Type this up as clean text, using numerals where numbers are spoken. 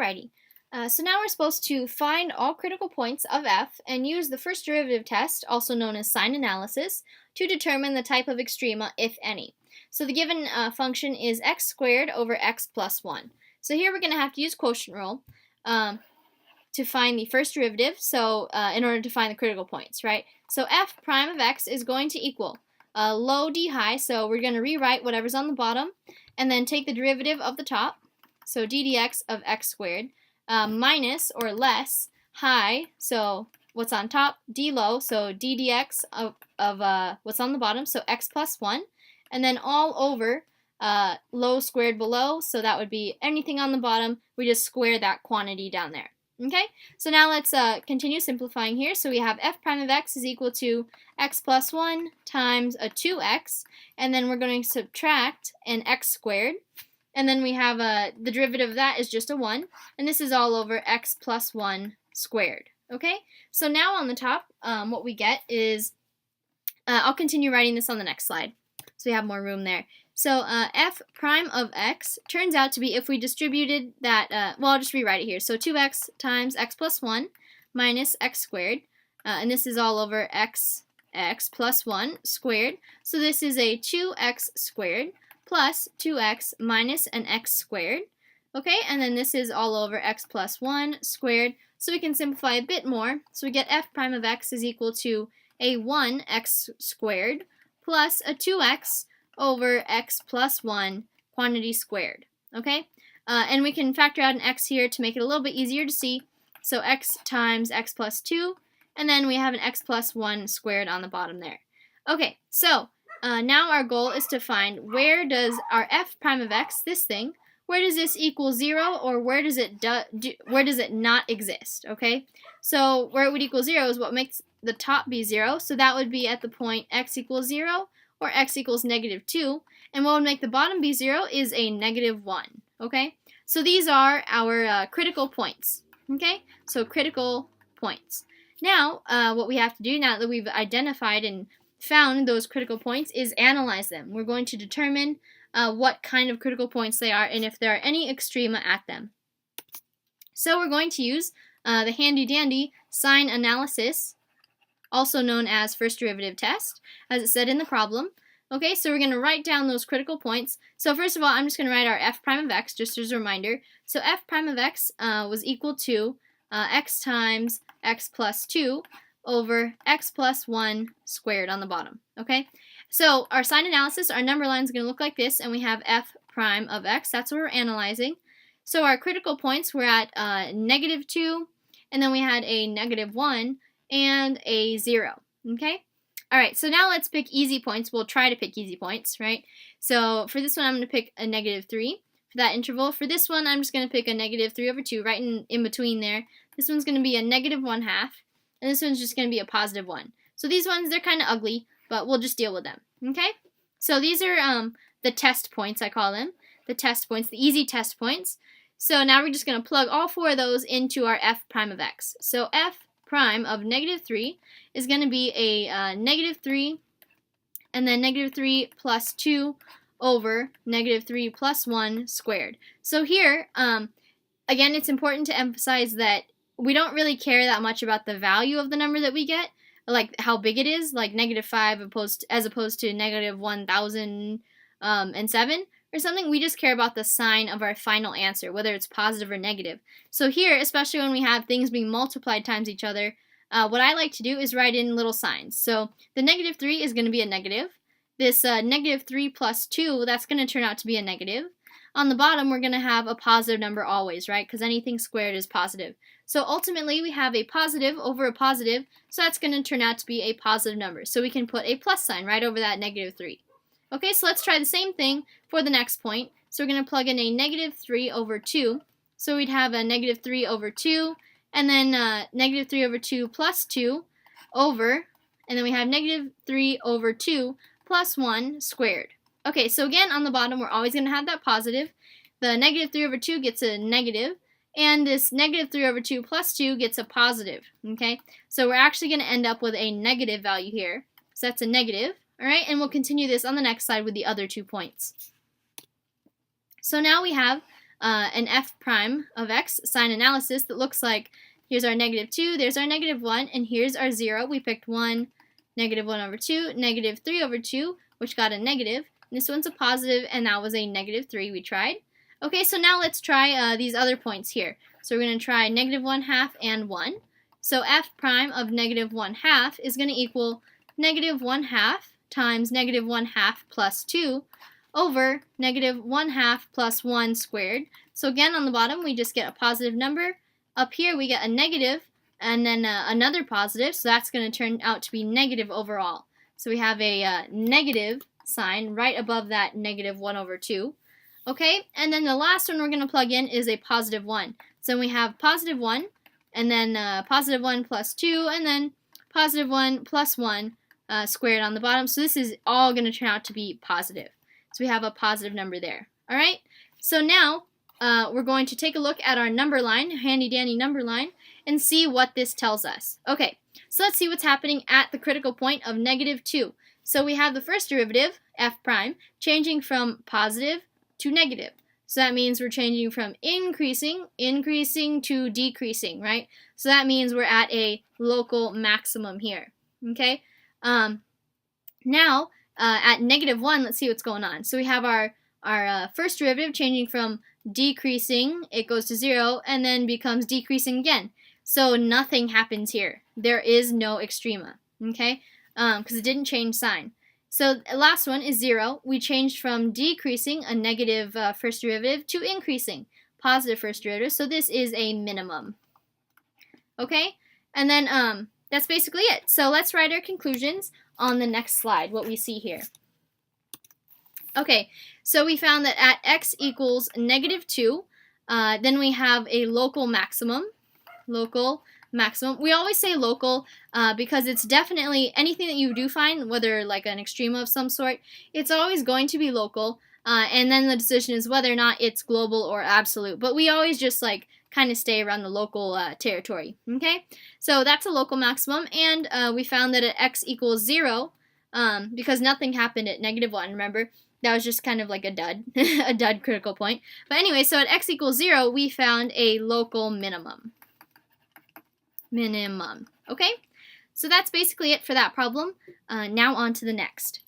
Alrighty, so now we're supposed to find all critical points of f and use the first derivative test, also known as sign analysis, to determine the type of extrema, if any. So the given function is x squared over x plus 1. So here we're going to have to use quotient rule to find the first derivative, so in order to find the critical points, right? So f prime of x is going to equal low d high, so we're going to rewrite whatever's on the bottom, and then take the derivative of the top, so d dx of x squared, minus or less high, so what's on top, d low, so d dx of what's on the bottom, so x plus 1, and then all over low squared below, so that would be anything on the bottom, we just square that quantity down there. Okay, so now let's continue simplifying here. So we have f prime of x is equal to x plus 1 times a 2x, and then we're going to subtract an x squared, and then we have the derivative of that is just a 1, and this is all over x plus 1 squared. Okay, so now on the top, what we get is, I'll continue writing this on the next slide, so we have more room there. So f prime of x turns out to be, if we distributed that, well, I'll just rewrite it here. So 2x times x plus 1 minus x squared, and this is all over x plus 1 squared. So this is a 2x squared plus 2x minus an x squared. Okay, and then this is all over x plus 1 squared. So we can simplify a bit more. So we get f prime of x is equal to a 1x squared plus a 2x over x plus 1 quantity squared. Okay, and we can factor out an x here to make it a little bit easier to see. So x times x plus 2, and then we have an x plus 1 squared on the bottom there. Okay, so now our goal is to find where does our f prime of x, this thing, where does this equal 0, or where does it not exist? Okay, so where it would equal 0 is what makes the top be 0, so that would be at the point x equals 0, or x equals -2, and what would make the bottom be 0 is a -1, okay? So these are our critical points, okay? So critical points. Now, what we have to do now that we've identified and found those critical points is analyze them. We're going to determine what kind of critical points they are and if there are any extrema at them. So we're going to use the handy-dandy sign analysis, also known as first derivative test, as it said in the problem. Okay, so we're going to write down those critical points. So first of all, I'm just going to write our f prime of x, just as a reminder. So f prime of x was equal to x times x plus 2 over x plus 1 squared on the bottom. Okay, so our sign analysis, our number line is going to look like this, and we have f prime of x. That's what we're analyzing. So our critical points were at -2, and then we had a -1, and a 0, okay? All right, so now let's pick easy points. We'll try to pick easy points, right? So for this one, I'm going to pick a -3 for that interval. For this one, I'm just going to pick a -3 over 2, right in between there. This one's going to be a -1/2, and this one's just going to be a +1. So these ones, they're kind of ugly, but we'll just deal with them, okay? So these are the test points, I call them. The test points, the easy test points. So now we're just going to plug all 4 of those into our f prime of x. So f prime of -3 is going to be a -3 and then -3 plus 2 over -3 plus 1 squared. So here, again, it's important to emphasize that we don't really care that much about the value of the number that we get, like how big it is, like -5 as opposed to -1007 or something. We just care about the sign of our final answer, whether it's positive or negative. So here, especially when we have things being multiplied times each other, what I like to do is write in little signs. So the -3 is going to be a negative. This -3 plus 2, that's going to turn out to be a negative. On the bottom, we're going to have a positive number always, right? Because anything squared is positive. So ultimately, we have a positive over a positive, so that's going to turn out to be a positive number. So we can put a plus sign right over that -3. Okay, so let's try the same thing for the next point. So we're going to plug in a -3 over 2. So we'd have a -3 over 2, and then -3 over 2 plus 2 over, and then we have -3 over 2 plus 1 squared. Okay, so again, on the bottom, we're always going to have that positive. The -3 over 2 gets a negative, and this -3 over 2 plus 2 gets a positive. Okay, so we're actually going to end up with a negative value here. So that's a negative. All right, and we'll continue this on the next slide with the other 2 points. So now we have an f prime of x sign analysis that looks like here's our -2, there's our -1, and here's our 0. We picked 1, -1/2, -3/2, which got a negative. And this one's a positive, and that was a -3 we tried. Okay, so now let's try these other points here. So we're going to try -1/2 and 1. So f prime of -1/2 is going to equal -1/2 times -1/2 plus 2 over -1/2 plus 1 squared. So again, on the bottom, we just get a positive number. Up here, we get a negative, and then another positive, so that's going to turn out to be negative overall. So we have a negative sign right above that -1/2. Okay, and then the last one we're going to plug in is a +1. So we have +1, and then +1 plus 2, and then +1 plus 1 squared on the bottom. So this is all going to turn out to be positive. So we have a positive number there. All right, so now we're going to take a look at our number line, handy dandy number line, and see what this tells us. Okay, so let's see what's happening at the critical point of -2. So we have the first derivative, f prime, changing from positive to negative. So that means we're changing from increasing to decreasing, right? So that means we're at a local maximum here, okay? Now, at -1, let's see what's going on. So we have our first derivative changing from decreasing, it goes to 0, and then becomes decreasing again. So nothing happens here. There is no extrema, okay? Because it didn't change sign. So the last one is 0. We changed from decreasing, a negative first derivative, to increasing, positive first derivative. So this is a minimum. Okay? And then that's basically it. So let's write our conclusions on the next slide, what we see here. Okay, so we found that at x equals -2, then we have a local maximum. We always say local because it's definitely anything that you do find, whether like an extrema of some sort, it's always going to be local, and then the decision is whether or not it's global or absolute. But we always just like kind of stay around the local territory. Okay, so that's a local maximum, and we found that at x equals 0, because nothing happened at -1. Remember, that was just kind of like a dud, a dud critical point. But anyway, so at x equals 0, we found a local minimum. Okay, so that's basically it for that problem. Now on to the next.